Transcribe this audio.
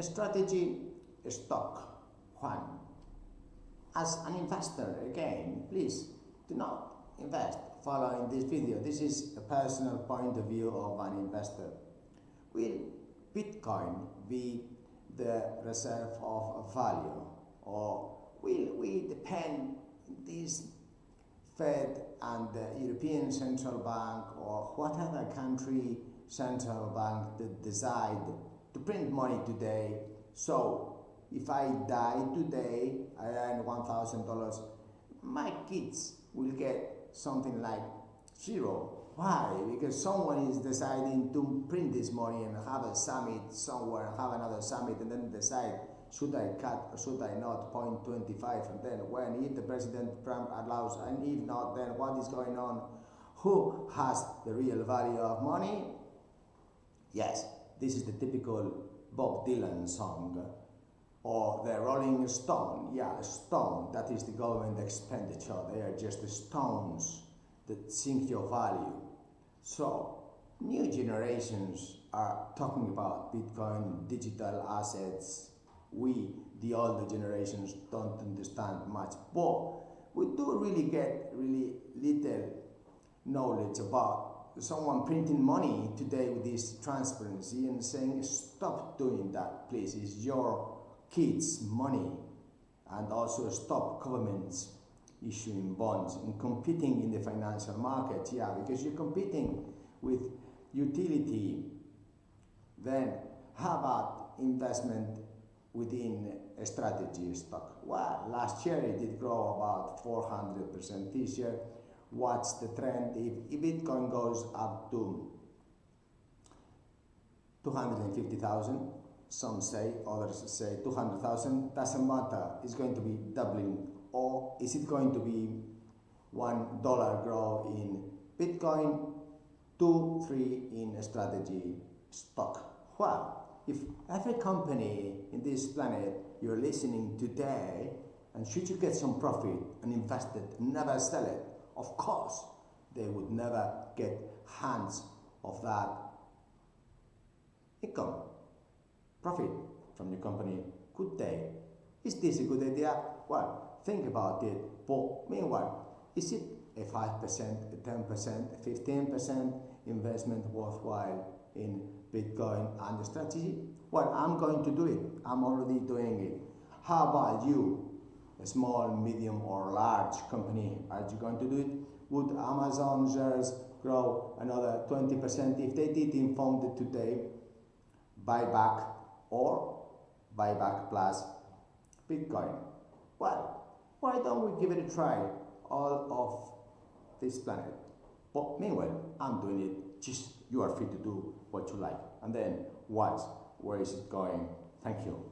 strategy stock. One, as an investor, again, please do not invest following this video. This is a personal point of view of an investor. Will Bitcoin be the reserve of value, or will we depend this Fed and the European Central Bank or whatever country central bank that decide to print money today? So if I die today, I earn $1,000, my kids will get something like zero. Why? Because someone is deciding to print this money and have a summit somewhere, have another summit, and then decide, should I cut or should I not, 0.25, and then when, if the President Trump allows, and if not, then what is going on? Who has the real value of money? Yes, this is the typical Bob Dylan song, or the Rolling Stone. Yeah, stone, that is the government expenditure. They are just the stones that sink your value. So, new generations are talking about Bitcoin, digital assets. We, the older generations, don't understand much, but we do really get really little knowledge about someone printing money today with this transparency and saying, stop doing that, please. It's your kids' money. And also stop governments issuing bonds and competing in the financial market. Yeah, because you're competing with utility. Then how about investment within a strategy stock? Well, last year it did grow about 400%. This year, what's the trend? If Bitcoin goes up to 250,000, some say, others say 200,000, doesn't matter. It's going to be doubling. Or is it going to be $1 grow in Bitcoin, 2, 3 in a strategy stock? Well, if every company in this planet you're listening today, and should you get some profit and invest it and never sell it, of course, they would never get hands of that income, profit from your company, could they? Is this a good idea? Well, think about it. But meanwhile, is it a 5%, a 10%, a 15% investment worthwhile in Bitcoin and the strategy? Well, I'm going to do it. I'm already doing it. How about you? A small, medium, or large company, are you going to do it? Would Amazon shares grow another 20% if they did inform it today? Buyback or buyback plus Bitcoin? Well, why don't we give it a try, all of this planet? But meanwhile, I'm doing it. Just you are free to do what you like, and then watch where is it going. Thank you.